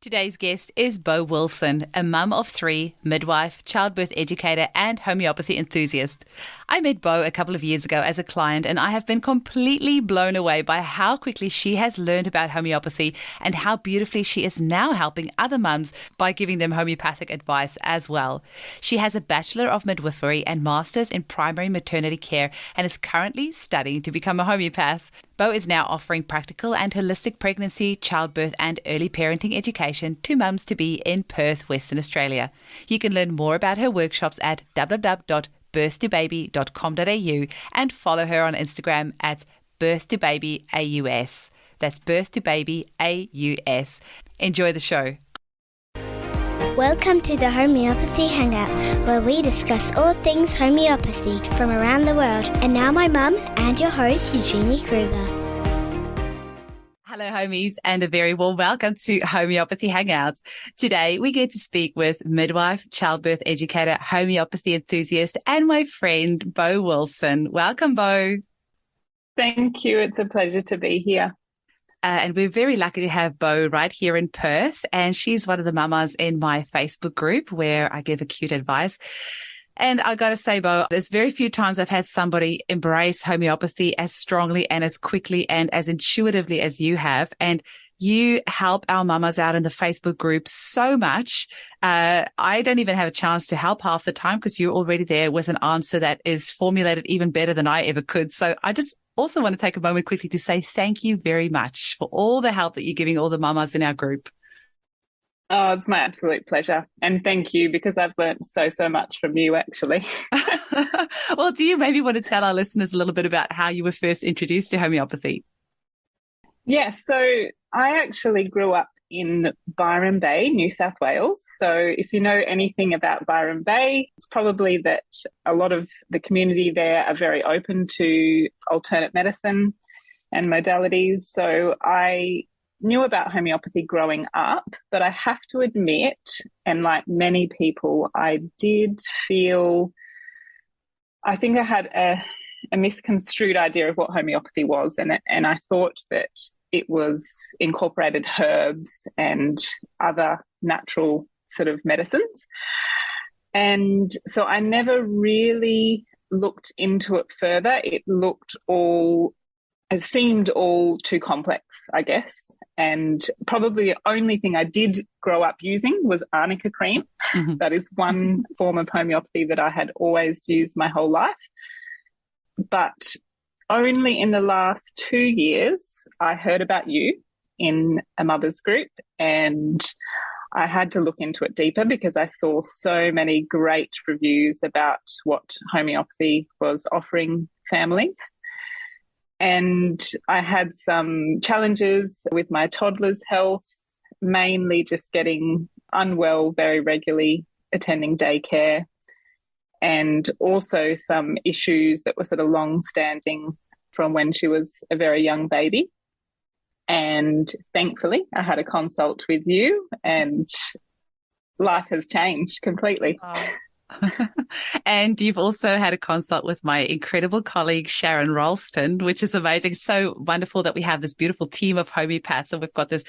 Today's guest is Beau Wilson, a mum of three, midwife, childbirth educator, and homeopathy enthusiast. I met Beau a couple of years ago as a client, and I have been completely blown away by how quickly she has learned about homeopathy and how beautifully she is now helping other mums by giving them homeopathic advice as well. She has a Bachelor of Midwifery and Masters in Primary Maternity Care and is currently studying to become a homeopath. Beau is now offering practical and holistic pregnancy, childbirth, and early parenting education to mums-to-be in Perth, Western Australia. You can learn more about her workshops at www.birth2baby.com.au and follow her on Instagram at birth2babyaus. That's birth2babyaus. Enjoy the show. Welcome to the Homeopathy Hangout, where we discuss all things homeopathy from around the world. And now my mum and your host, Eugenie Kruger. Hello, homies, and a very warm welcome to Homeopathy Hangouts. Today, we get to speak with midwife, childbirth educator, homeopathy enthusiast, and my friend, Beau Wilson. Welcome, Beau. Thank you. It's a pleasure to be here. And we're very lucky to have Beau right here in Perth. And she's one of the mamas in my Facebook group where I give acute advice. And I got to say, Beau, there's very few times I've had somebody embrace homeopathy as strongly and as quickly and as intuitively as you have. And you help our mamas out in the Facebook group so much. I don't even have a chance to help half the time because you're already there with an answer that is formulated even better than I ever could. So I just also want to take a moment quickly to say thank you very much for all the help that you're giving all the mamas in our group. Oh, it's my absolute pleasure. And thank you, because I've learned so much from you, actually. Well, do you maybe want to tell our listeners a little bit about how you were first introduced to homeopathy? Yes, so I actually grew up in Byron Bay, New South Wales. So if you know anything about Byron Bay, it's probably that a lot of the community there are very open to alternate medicine and modalities. So I knew about homeopathy growing up, but I have to admit, and like many people, I did feel, I think I had a misconstrued idea of what homeopathy was, and I thought that it was incorporated herbs and other natural sort of medicines. And so I never really looked into it further. It seemed all too complex, I guess. And probably the only thing I did grow up using was arnica cream. Mm-hmm. That is one form of homeopathy that I had always used my whole life. But only in the last 2 years, I heard about you in a mother's group, and I had to look into it deeper because I saw so many great reviews about what homeopathy was offering families. And I had some challenges with my toddler's health, mainly just getting unwell very regularly, attending daycare, and also some issues that were sort of long-standing from when she was a very young baby. And thankfully, I had a consult with you, and life has changed completely. Oh. And you've also had a consult with my incredible colleague, Sharon Ralston, which is amazing. So wonderful that we have this beautiful team of homeopaths, and we've got this,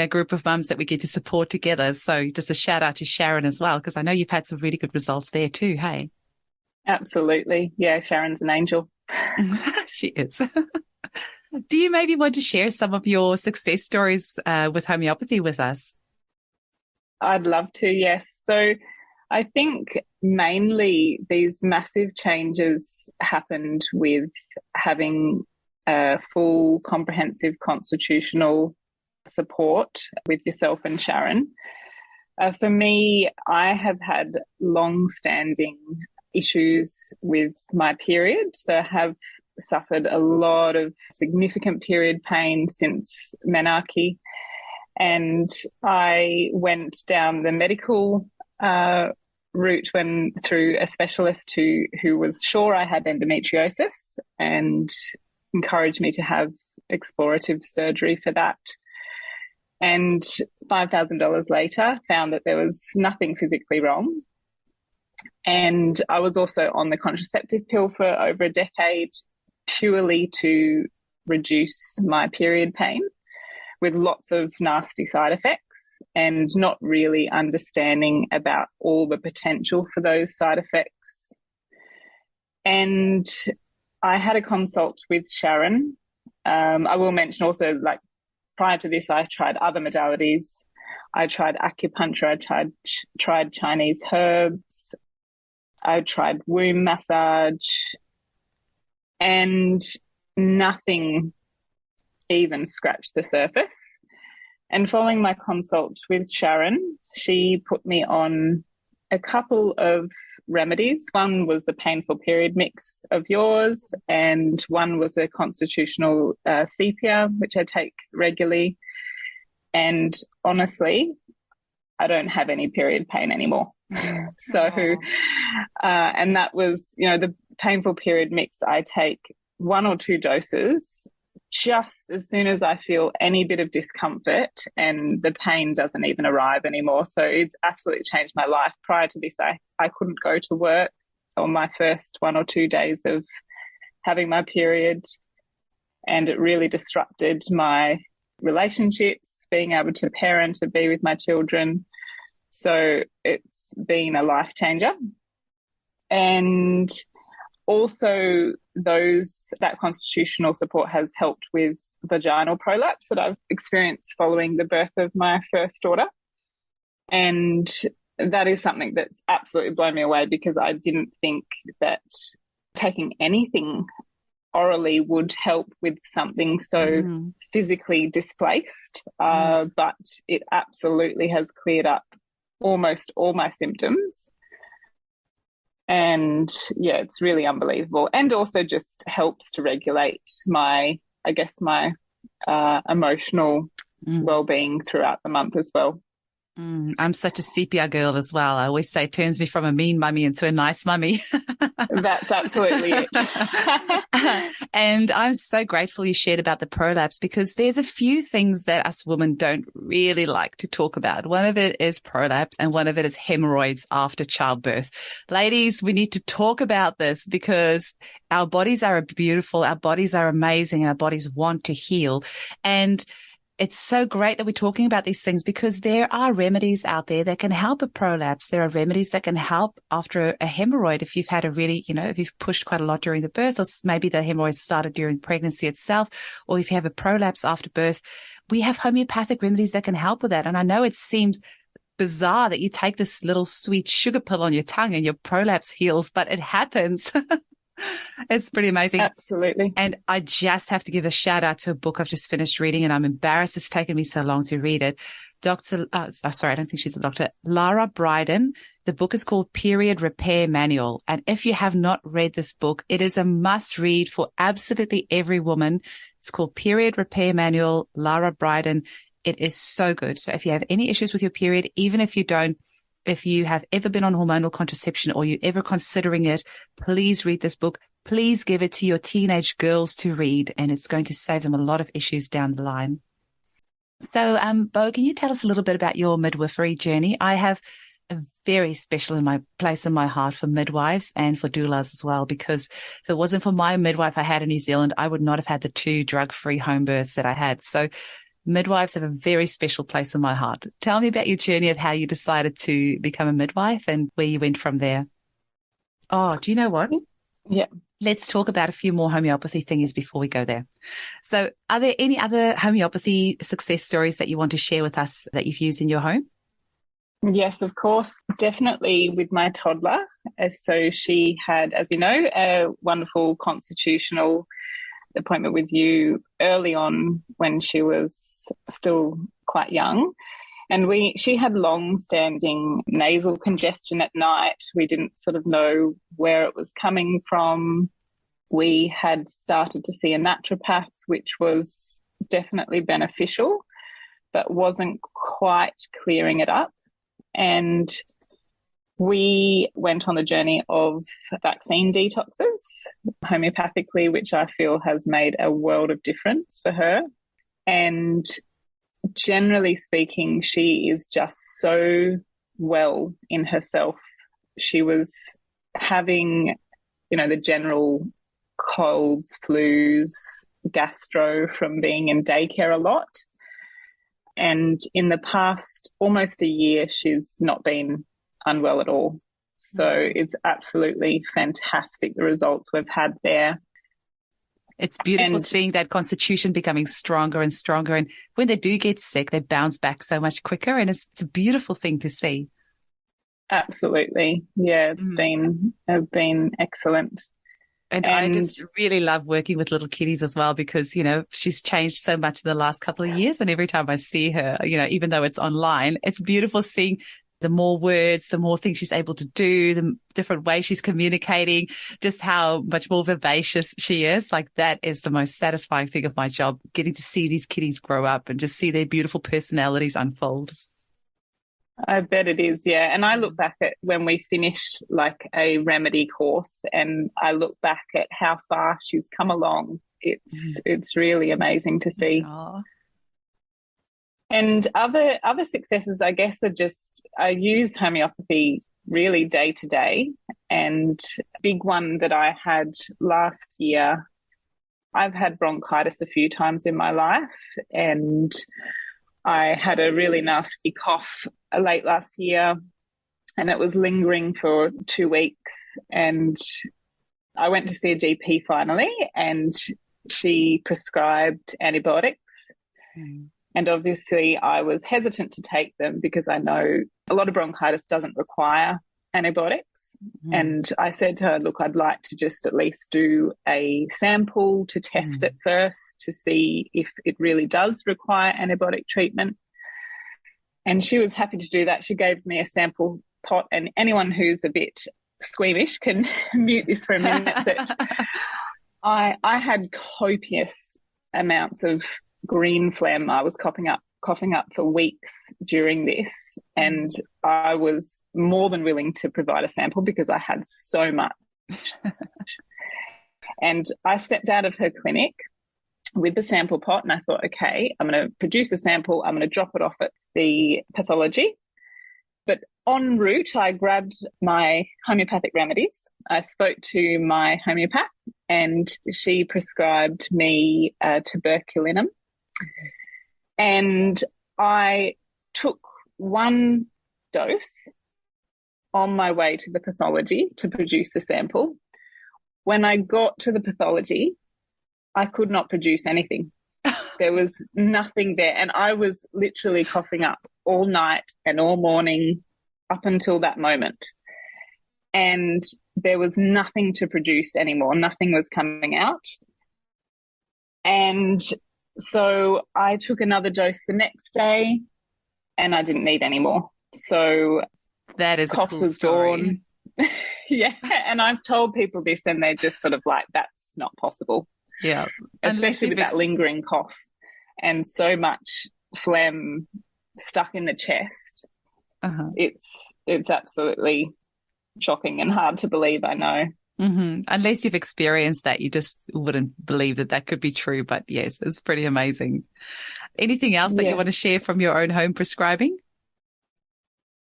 group of mums that we get to support together. So just a shout out to Sharon as well, because I know you've had some really good results there too. Hey. Absolutely. Yeah, Sharon's an angel. She is. Do you maybe want to share some of your success stories with homeopathy with us? I'd love to, yes. So I think mainly these massive changes happened with having a full comprehensive constitutional support with yourself and Sharon. For me, I have had long-standing issues with my period. So I have suffered a lot of significant period pain since menarche. And I went down the medical route through a specialist who was sure I had endometriosis and encouraged me to have explorative surgery for that. And $5,000 later, found that there was nothing physically wrong. And I was also on the contraceptive pill for over a decade, purely to reduce my period pain, with lots of nasty side effects. and not really understanding about all the potential for those side effects. And I had a consult with Sharon. I will mention also, like, prior to this, I tried other modalities. I tried acupuncture, I tried Chinese herbs, I tried womb massage, and nothing even scratched the surface. And following my consult with Sharon, she put me on a couple of remedies. One was the painful period mix of yours, and one was a constitutional sepia, which I take regularly. And honestly, I don't have any period pain anymore. So, and that was, the painful period mix, I take 1 or 2 doses just as soon as I feel any bit of discomfort, and the pain doesn't even arrive anymore. So it's absolutely changed my life. Prior to this, I couldn't go to work on my first 1 or 2 days of having my period, and it really disrupted my relationships, being able to parent and be with my children. So it's been a life changer. And also that constitutional support has helped with vaginal prolapse that I've experienced following the birth of my first daughter. And that is something that's absolutely blown me away, because I didn't think that taking anything orally would help with something so physically displaced. But it absolutely has cleared up almost all my symptoms. And yeah, it's really unbelievable. And also just helps to regulate my emotional well-being throughout the month as well. I'm such a sepia girl as well. I always say it turns me from a mean mummy into a nice mummy. That's absolutely it. And I'm so grateful you shared about the prolapse, because there's a few things that us women don't really like to talk about. One of it is prolapse, and one of it is hemorrhoids after childbirth. Ladies, we need to talk about this, because our bodies are beautiful, our bodies are amazing, our bodies want to heal. And it's so great that we're talking about these things, because there are remedies out there that can help a prolapse. There are remedies that can help after a hemorrhoid. If you've had a really, if you've pushed quite a lot during the birth, or maybe the hemorrhoid started during pregnancy itself, or if you have a prolapse after birth, we have homeopathic remedies that can help with that. And I know it seems bizarre that you take this little sweet sugar pill on your tongue and your prolapse heals, but it happens. It's pretty amazing. Absolutely. And I just have to give a shout out to a book I've just finished reading, and I'm embarrassed it's taken me so long to read it. I don't think she's a doctor, Lara Bryden. The book is called Period Repair Manual. And if you have not read this book, it is a must read for absolutely every woman. It's called Period Repair Manual, Lara Bryden. It is so good. So if you have any issues with your period, even if you have ever been on hormonal contraception, or you're ever considering it, please read this book. Please give it to your teenage girls to read, and it's going to save them a lot of issues down the line. So, Beau, can you tell us a little bit about your midwifery journey? I have a very special place in my heart for midwives and for doulas as well, because if it wasn't for my midwife I had in New Zealand, I would not have had the 2 drug-free home births that I had. So midwives have a very special place in my heart. Tell me about your journey of how you decided to become a midwife and where you went from there. Oh, do you know what? Yeah. Let's talk about a few more homeopathy thingies before we go there. So are there any other homeopathy success stories that you want to share with us that you've used in your home? Yes, of course. Definitely with my toddler. So she had, as you know, a wonderful constitutional appointment with you early on when she was still quite young. And she had long-standing nasal congestion at night. We didn't sort of know where it was coming from. We had started to see a naturopath, which was definitely beneficial, but wasn't quite clearing it up. And we went on the journey of vaccine detoxes homeopathically, which I feel has made a world of difference for her. And generally speaking, she is just so well in herself. She was having, the general colds, flus, gastro from being in daycare a lot. And in the past almost a year, she's not been unwell at all. So it's absolutely fantastic, the results we've had there. It's beautiful seeing that constitution becoming stronger and stronger. And when they do get sick, they bounce back so much quicker. And it's a beautiful thing to see. Absolutely. Yeah, it's been excellent. And I just really love working with little kitties as well because, you know, she's changed so much in the last couple of years. And every time I see her, you know, even though it's online, it's beautiful seeing the more words, the more things she's able to do, the different ways she's communicating, just how much more vivacious she is. Like that is the most satisfying thing of my job, getting to see these kitties grow up and just see their beautiful personalities unfold. I bet it is, yeah. And I look back at when we finished like a remedy course and I look back at how far she's come along. It's really amazing to see. Aww. And other successes, I guess, are just I use homeopathy really day to day. And big one that I had last year, I've had bronchitis a few times in my life, and I had a really nasty cough late last year, and it was lingering for 2 weeks. And I went to see a GP finally, and she prescribed antibiotics. And obviously I was hesitant to take them because I know a lot of bronchitis doesn't require antibiotics. And I said to her, look, I'd like to just at least do a sample to test it first to see if it really does require antibiotic treatment. And she was happy to do that. She gave me a sample pot, and anyone who's a bit squeamish can mute this for a minute. But I had copious amounts of green phlegm. I was coughing up for weeks during this, and I was more than willing to provide a sample because I had so much. And I stepped out of her clinic with the sample pot, and I thought, okay, I'm going to produce a sample. I'm going to drop it off at the pathology. But en route, I grabbed my homeopathic remedies. I spoke to my homeopath, and she prescribed me tuberculinum. And I took one dose on my way to the pathology to produce the sample. When I got to the pathology, I could not produce anything. There was nothing there. And I was literally coughing up all night and all morning up until that moment. And there was nothing to produce anymore. Nothing was coming out. And so I took another dose the next day, and I didn't need any more. So that is cough a cool was story. gone. Yeah, and I've told people this, and they're just sort of like, that's not possible. Yeah, especially with that lingering cough and so much phlegm stuck in the chest. It's absolutely shocking and hard to believe, I know. Unless you've experienced that, you just wouldn't believe that could be true. But yes, it's pretty amazing. Anything else that you want to share from your own home prescribing?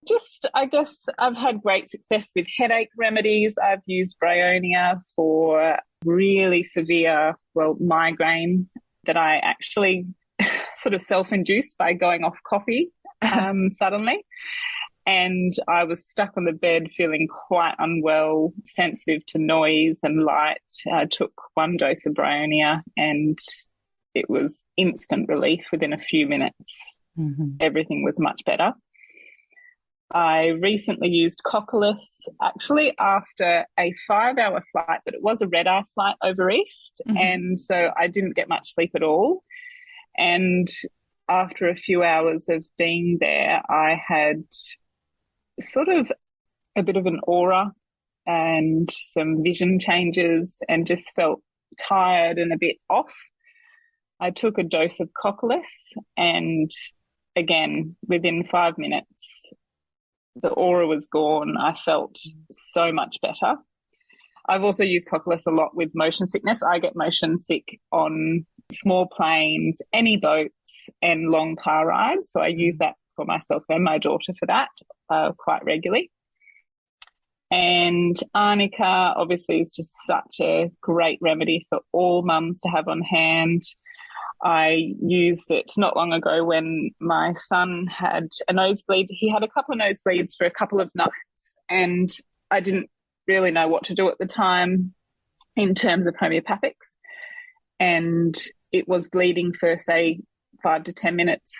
Just, I guess I've had great success with headache remedies. I've used bryonia for really severe, migraine that I actually sort of self-induced by going off coffee suddenly. And I was stuck on the bed feeling quite unwell, sensitive to noise and light. I took one dose of bryonia and it was instant relief within a few minutes. Everything was much better. I recently used Coccolus actually after a 5-hour flight, but it was a red-eye flight over East. And so I didn't get much sleep at all. And after a few hours of being there, I had sort of a bit of an aura and some vision changes and just felt tired and a bit off. I took a dose of Coccolus, and again, within 5 minutes, the aura was gone. I felt so much better. I've also used Coccolus a lot with motion sickness. I get motion sick on small planes, any boats, and long car rides. So I use that for myself and my daughter for that quite regularly. And arnica obviously is just such a great remedy for all mums to have on hand. I used it not long ago when my son had a nosebleed. He had a couple of nosebleeds for a couple of nights, and I didn't really know what to do at the time in terms of homeopathics. And it was bleeding for, say, 5 to 10 minutes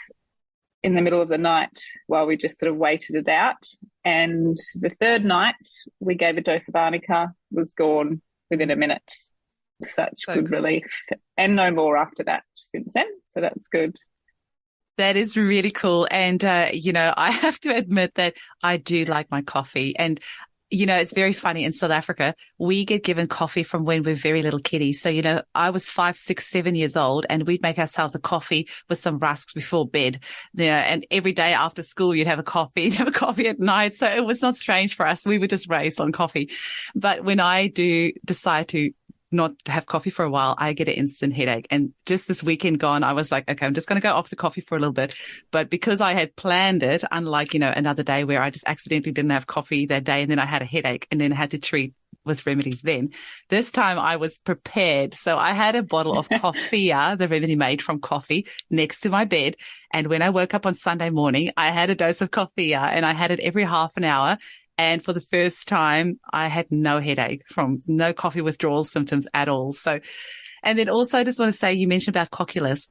in the middle of the night while we just sort of waited it out. And the third night, we gave a dose of arnica, was gone within a minute. Such good relief, and no more after that since then. So that's good. That is really cool. And, I have to admit that I do like my coffee. And, it's very funny. In South Africa, we get given coffee from when we're very little kiddies. So, I was 5, 6, 7 years old, and we'd make ourselves a coffee with some rusks before bed. And every day after school, you'd have a coffee, at night. So it was not strange for us. We were just raised on coffee. But when I do decide to not have coffee for a while, I get an instant headache. And just this weekend gone, I was like, okay, I'm just going to go off the coffee for a little bit. But because I had planned it, unlike, another day where I just accidentally didn't have coffee that day and then I had a headache and then had to treat with remedies then. This time I was prepared. So I had a bottle of coffea, the remedy made from coffee, next to my bed. And when I woke up on Sunday morning, I had a dose of coffea, and I had it every half an hour. And for the first time, I had no headache from no coffee withdrawal symptoms at all. So, and then also I just want to say, you mentioned about cocculus.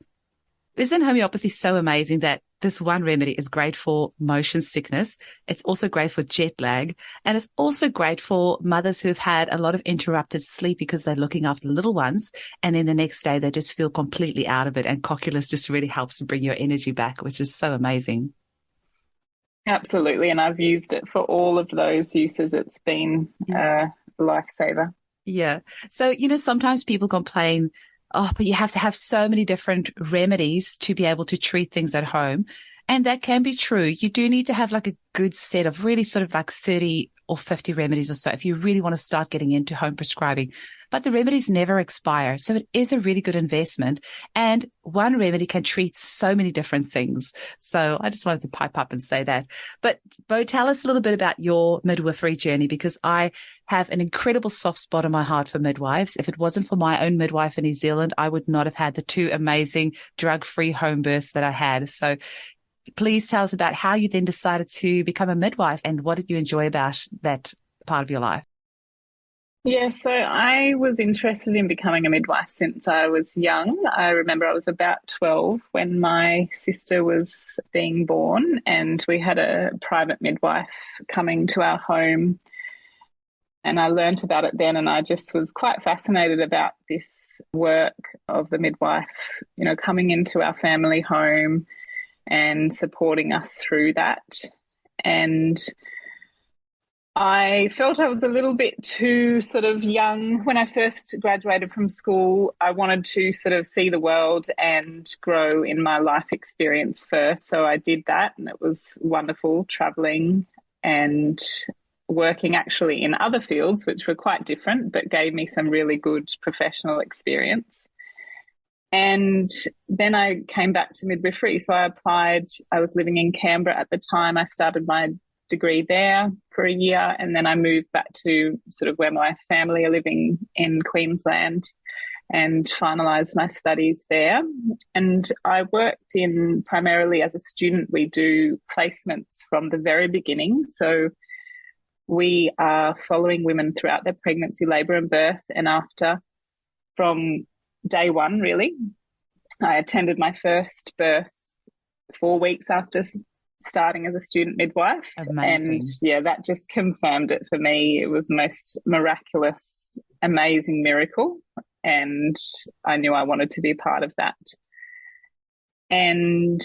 Isn't homeopathy so amazing that this one remedy is great for motion sickness? It's also great for jet lag. And it's also great for mothers who've had a lot of interrupted sleep because they're looking after the little ones. And then the next day they just feel completely out of it. And cocculus just really helps to bring your energy back, which is so amazing. Absolutely. And I've used it for all of those uses. It's been a lifesaver. Yeah. So, sometimes people complain, oh, but you have to have so many different remedies to be able to treat things at home. And that can be true. You do need to have like a good set of really sort of like 30 or 50 remedies or so if you really want to start getting into home prescribing. But the remedies never expire. So it is a really good investment. And one remedy can treat so many different things. So I just wanted to pipe up and say that. But Beau, tell us a little bit about your midwifery journey, because I have an incredible soft spot in my heart for midwives. If it wasn't for my own midwife in New Zealand, I would not have had the 2 amazing drug-free home births that I had. So please tell us about how you then decided to become a midwife and what did you enjoy about that part of your life? Yeah, so I was interested in becoming a midwife since I was young. I remember I was about 12 when my sister was being born, and we had a private midwife coming to our home. And I learnt about it then, and I just was quite fascinated about this work of the midwife, coming into our family home and supporting us through that. And I felt I was a little bit too sort of young. When I first graduated from school, I wanted to sort of see the world and grow in my life experience first. So I did that, and it was wonderful traveling and working actually in other fields, which were quite different, but gave me some really good professional experience. And then I came back to midwifery. So I applied. I was living in Canberra at the time. I started my degree there for a year, and then I moved back to sort of where my family are living in Queensland and finalised my studies there. And I worked in primarily as a student. We do placements from the very beginning. So we are following women throughout their pregnancy, labour and birth, and after, from day one, really. I attended my first birth 4 weeks after starting as a student midwife. Amazing. And yeah, that just confirmed it for me. It was the most miraculous, amazing miracle. And I knew I wanted to be a part of that. And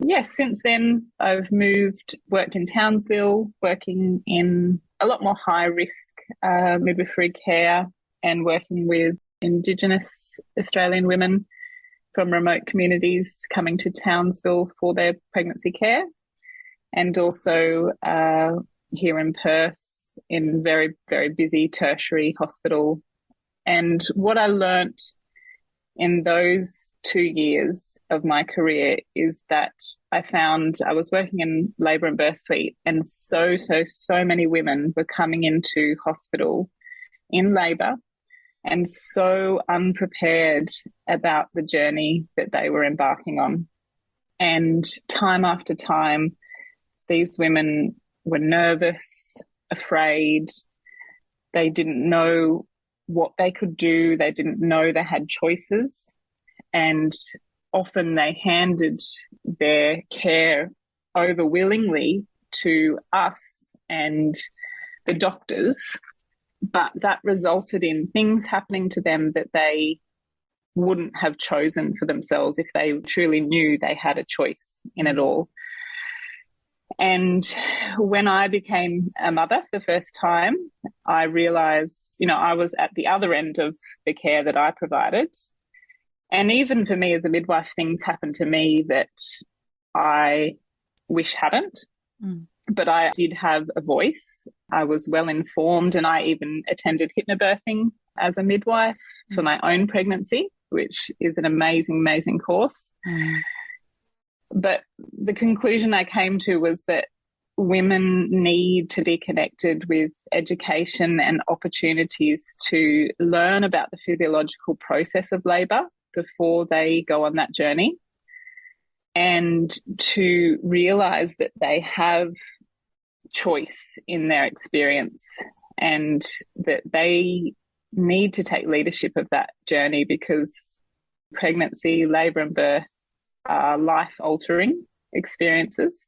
yes, since then I've worked in Townsville, working in a lot more high risk midwifery care and working with Indigenous Australian women from remote communities coming to Townsville for their pregnancy care, and also here in Perth in very, very busy tertiary hospital. And what I learnt in those 2 years of my career is that I found I was working in labour and birth suite, and so many women were coming into hospital in labour and so unprepared about the journey that they were embarking on. And time after time, these women were nervous, afraid. They didn't know what they could do. They didn't know they had choices. And often they handed their care over willingly to us and the doctors, but that resulted in things happening to them that they wouldn't have chosen for themselves if they truly knew they had a choice in it all. And when I became a mother the first time, I realized, I was at the other end of the care that I provided. And even for me as a midwife, things happened to me that I wish hadn't. But I did have a voice. I was well informed, and I even attended hypnobirthing as a midwife for my own pregnancy, which is an amazing, amazing course. But the conclusion I came to was that women need to be connected with education and opportunities to learn about the physiological process of labour before they go on that journey, and to realise that they have choice in their experience and that they need to take leadership of that journey, because pregnancy, labour and birth are life-altering experiences,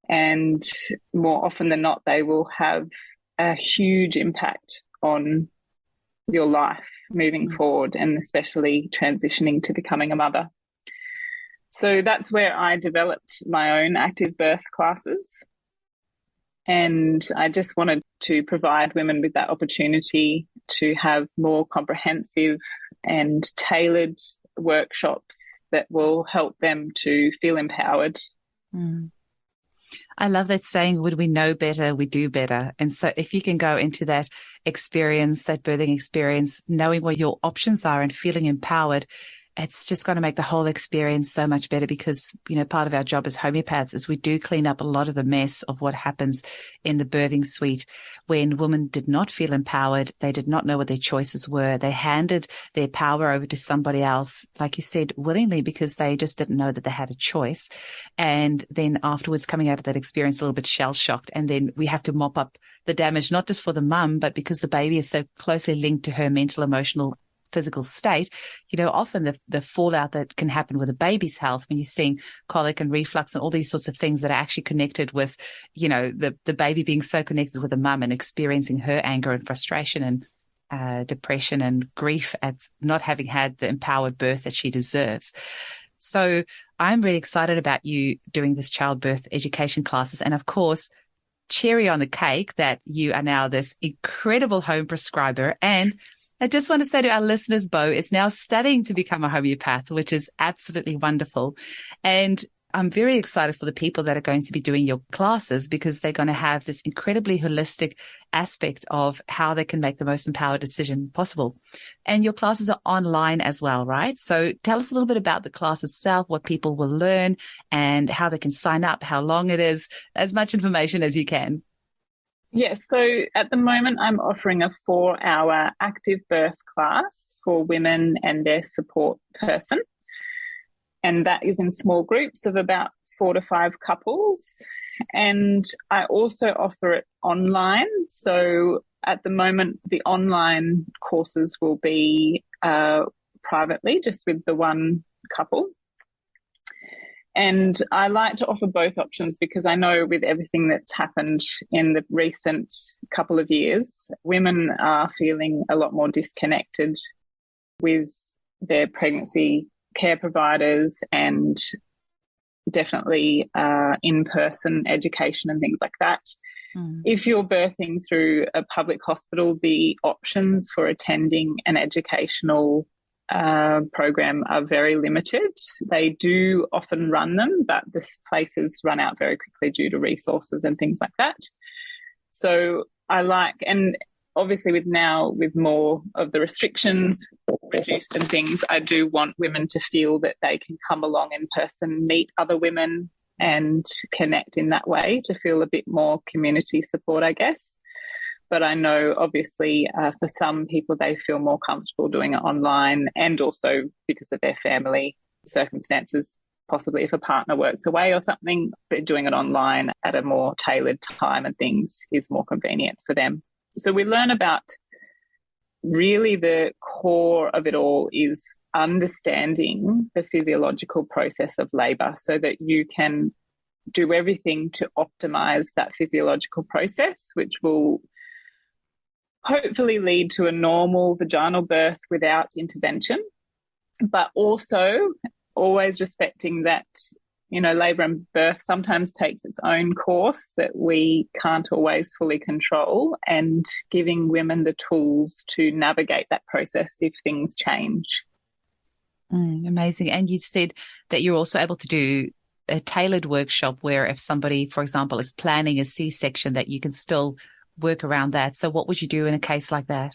and more often than not they will have a huge impact on your life moving forward, and especially transitioning to becoming a mother. So that's where I developed my own active birth classes. And I just wanted to provide women with that opportunity to have more comprehensive and tailored workshops that will help them to feel empowered. I love that saying, when we know better, we do better. And so if you can go into that experience, that birthing experience, knowing what your options are and feeling empowered, it's just going to make the whole experience so much better, because, part of our job as homeopaths is we do clean up a lot of the mess of what happens in the birthing suite when women did not feel empowered. They did not know what their choices were. They handed their power over to somebody else, like you said, willingly, because they just didn't know that they had a choice. And then afterwards, coming out of that experience a little bit shell-shocked. And then we have to mop up the damage, not just for the mum, but because the baby is so closely linked to her mental, emotional, physical state. Often the fallout that can happen with a baby's health, when you're seeing colic and reflux and all these sorts of things that are actually connected with, the baby being so connected with the mum and experiencing her anger and frustration and depression and grief at not having had the empowered birth that she deserves. So I'm really excited about you doing this childbirth education classes. And of course, cherry on the cake, that you are now this incredible home prescriber. And I just want to say to our listeners, Beau is now studying to become a homeopath, which is absolutely wonderful. And I'm very excited for the people that are going to be doing your classes, because they're going to have this incredibly holistic aspect of how they can make the most empowered decision possible. And your classes are online as well, right? So tell us a little bit about the class itself, what people will learn and how they can sign up, how long it is, as much information as you can. Yes, so at the moment I'm offering a 4-hour active birth class for women and their support person. And that is in small groups of about 4 to 5 couples. And I also offer it online. So at the moment, the online courses will be privately, just with the one couple. And I like to offer both options, because I know with everything that's happened in the recent couple of years, women are feeling a lot more disconnected with their pregnancy care providers and definitely in-person education and things like that. If you're birthing through a public hospital, the options for attending an educational program are very limited. They do often run them, but the places run out very quickly due to resources and things like that. So I like, and obviously with more of the restrictions reduced and things, I do want women to feel that they can come along in person, meet other women and connect in that way, to feel a bit more community support, I guess. But I know, obviously, for some people, they feel more comfortable doing it online, and also because of their family circumstances, possibly if a partner works away or something, but doing it online at a more tailored time and things is more convenient for them. So we learn about really the core of it all is understanding the physiological process of labour so that you can do everything to optimize that physiological process, which will hopefully lead to a normal vaginal birth without intervention, but also always respecting that, you know, labour and birth sometimes takes its own course that we can't always fully control, and giving women the tools to navigate that process if things change. Amazing. And you said that you're also able to do a tailored workshop where if somebody, for example, is planning a C-section, that you can still work around that. So what would you do in a case like that?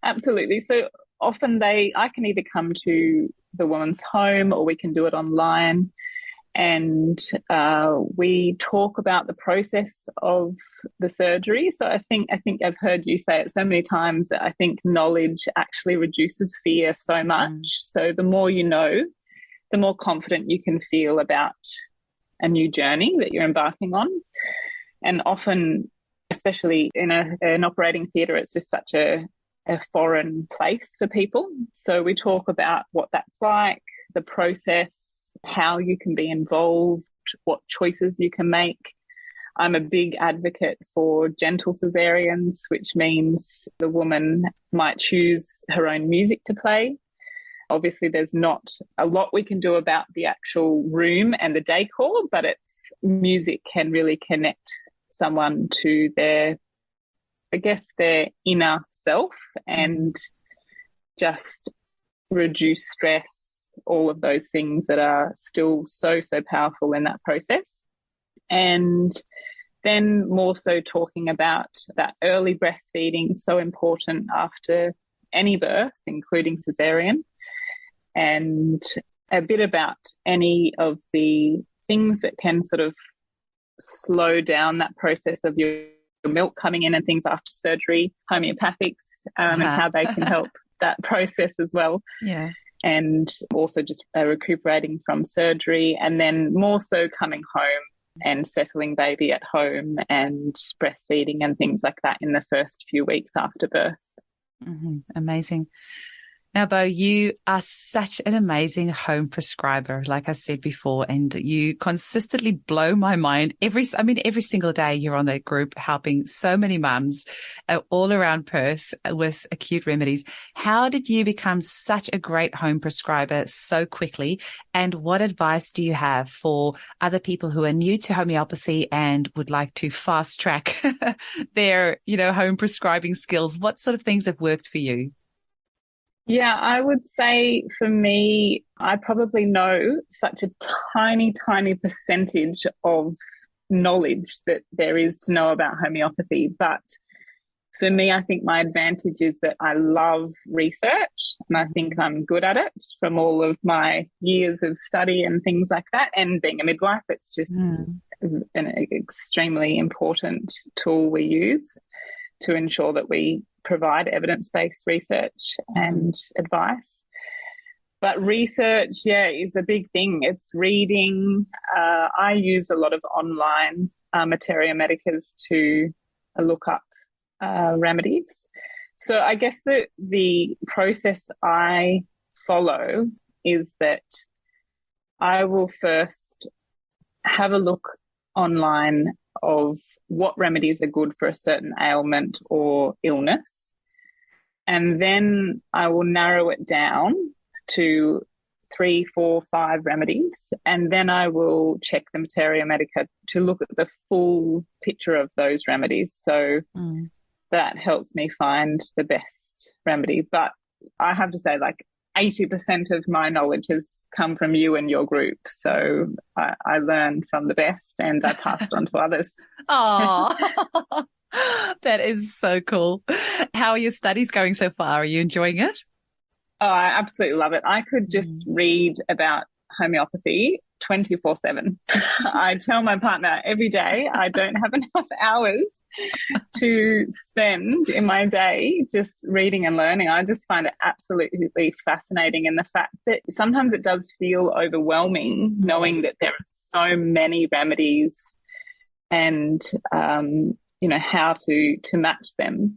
Absolutely. So often I can either come to the woman's home or we can do it online, and we talk about the process of the surgery. So I think I've heard you say it so many times that I think knowledge actually reduces fear so much. So the more you know, the more confident you can feel about a new journey that you're embarking on. And often, especially in an operating theatre, it's just such a foreign place for people. So we talk about what that's like, the process, how you can be involved, what choices you can make. I'm a big advocate for gentle caesareans, which means the woman might choose her own music to play. Obviously, there's not a lot we can do about the actual room and the decor, but music can really connect someone to their inner self and just reduce stress, all of those things that are still so powerful in that process. And then more so talking about that early breastfeeding, so important after any birth, including caesarean, and a bit about any of the things that can sort of slow down that process of your milk coming in and things after surgery, homeopathics, and how they can help that process as well. Yeah. And also just recuperating from surgery, and then more so coming home and settling baby at home and breastfeeding and things like that in the first few weeks after birth. Amazing. Now, Beau, you are such an amazing home prescriber, like I said before, and you consistently blow my mind every single day. You're on that group helping so many mums all around Perth with acute remedies. How did you become such a great home prescriber so quickly? And what advice do you have for other people who are new to homeopathy and would like to fast track their, home prescribing skills? What sort of things have worked for you? Yeah, I would say for me, I probably know such a tiny, tiny percentage of knowledge that there is to know about homeopathy. But for me, I think my advantage is that I love research, and I think I'm good at it from all of my years of study and things like that. And being a midwife, it's just an extremely important tool we use to ensure that we provide evidence-based research and advice. But research, is a big thing. It's reading. I use a lot of online materia medicas to look up remedies. So I guess the process I follow is that I will first have a look online of what remedies are good for a certain ailment or illness. And then I will narrow it down to 3, 4, 5 remedies. And then I will check the materia medica to look at the full picture of those remedies. So that helps me find the best remedy. But I have to say, 80% of my knowledge has come from you and your group. So I learned from the best and I passed on to others. Oh, that is so cool. How are your studies going so far? Are you enjoying it? Oh, I absolutely love it. I could just read about homeopathy 24/7. I tell my partner every day I don't have enough hours to spend in my day just reading and learning. I just find it absolutely fascinating. And the fact that sometimes it does feel overwhelming knowing that there are so many remedies and, how to match them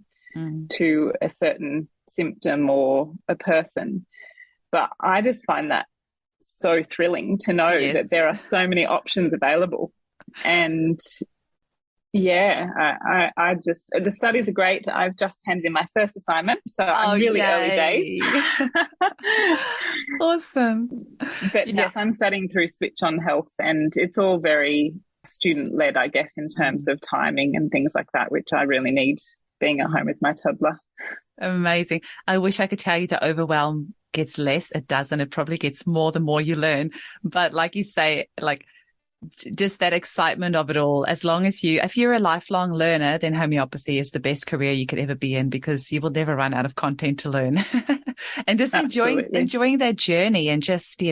to a certain symptom or a person. But I just find that so thrilling to know that there are so many options available. And I just, the studies are great. I've just handed in my first assignment, so I'm really early days. Awesome. But yes, I'm studying through Switch on Health, and it's all very student-led, I guess, in terms of timing and things like that, which I really need being at home with my toddler. Amazing. I wish I could tell you the overwhelm gets less. It doesn't. It probably gets more the more you learn. But like you say, like just that excitement of it all, as long as if you're a lifelong learner, then homeopathy is the best career you could ever be in, because you will never run out of content to learn. And just enjoying that journey, and just,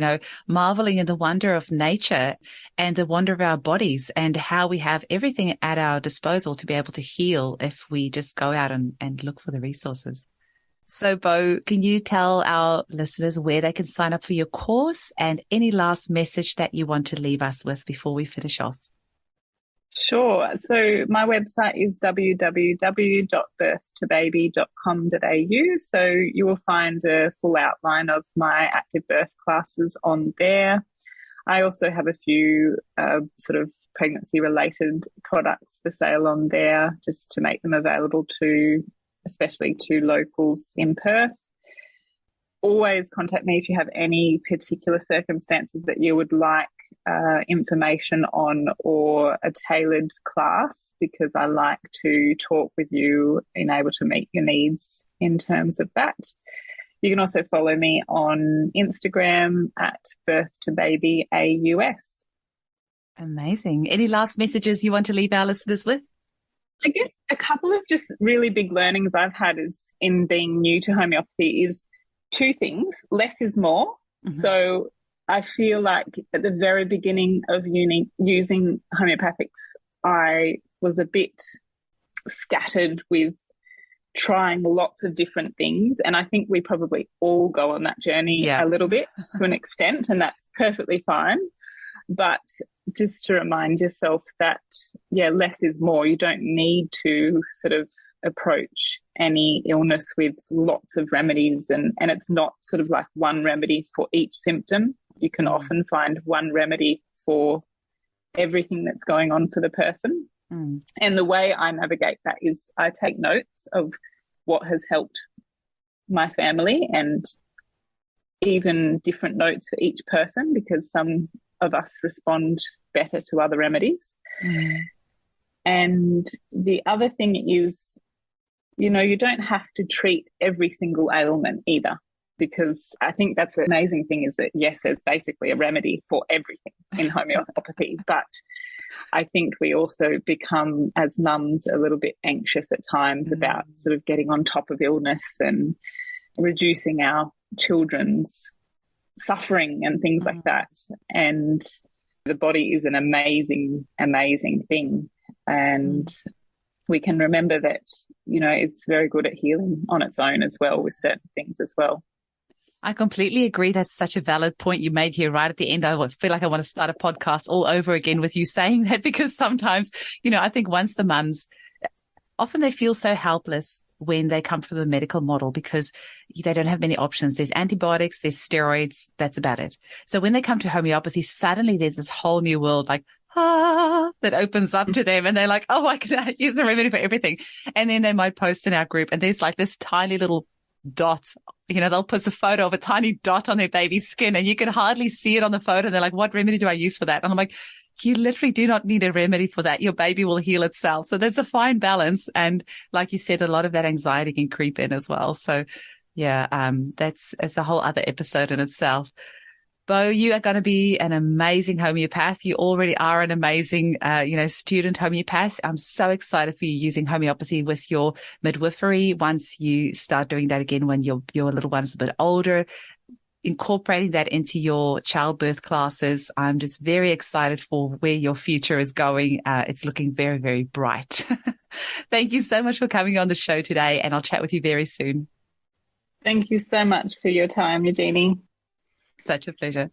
marveling in the wonder of nature and the wonder of our bodies, and how we have everything at our disposal to be able to heal if we just go out and look for the resources. So, Beau, can you tell our listeners where they can sign up for your course, and any last message that you want to leave us with before we finish off? Sure. So my website is www.birthtobaby.com.au. So you will find a full outline of my active birth classes on there. I also have a few sort of pregnancy-related products for sale on there, just to make them available especially to locals in Perth. Always contact me if you have any particular circumstances that you would like information on, or a tailored class, because I like to talk with you and able to meet your needs in terms of that. You can also follow me on Instagram at birthtobaby.aus. Amazing. Any last messages you want to leave our listeners with? I guess a couple of just really big learnings I've had in being new to homeopathy is two things. Less is more. Mm-hmm. So I feel like at the very beginning of using homeopathics, I was a bit scattered with trying lots of different things. And I think we probably all go on that journey a little bit to an extent, and that's perfectly fine. But just to remind yourself that, less is more. You don't need to sort of approach any illness with lots of remedies, and it's not sort of like one remedy for each symptom. You can often find one remedy for everything that's going on for the person. Mm. And the way I navigate that is I take notes of what has helped my family, and even different notes for each person, because some of us respond better to other remedies. Mm. And the other thing is, you don't have to treat every single ailment either, because I think that's the amazing thing, is that, yes, there's basically a remedy for everything in homeopathy, but I think we also become, as mums, a little bit anxious at times about sort of getting on top of illness and reducing our children's suffering and things like that. And the body is an amazing, amazing thing. And we can remember that, it's very good at healing on its own as well, with certain things as well. I completely agree. That's such a valid point you made here right at the end. I feel like I want to start a podcast all over again with you saying that, because sometimes, I think once the mums, often they feel so helpless when they come from the medical model, because they don't have many options. There's antibiotics, there's steroids, that's about it. So when they come to homeopathy, suddenly there's this whole new world, like, that opens up to them, and they're like, oh, I can use the remedy for everything. And then they might post in our group, and there's like this tiny little dot, they'll post a photo of a tiny dot on their baby's skin, and you can hardly see it on the photo. And they're like, what remedy do I use for that? And I'm like, you literally do not need a remedy for that. Your baby will heal itself. So there's a fine balance. And like you said, a lot of that anxiety can creep in as well. So it's a whole other episode in itself. Beau, you are going to be an amazing homeopath. You already are an amazing, student homeopath. I'm so excited for you using homeopathy with your midwifery once you start doing that again when your little one's a bit older, incorporating that into your childbirth classes. I'm just very excited for where your future is going. It's looking very, very bright. Thank you so much for coming on the show today, and I'll chat with you very soon. Thank you so much for your time, Eugenie. Such a pleasure.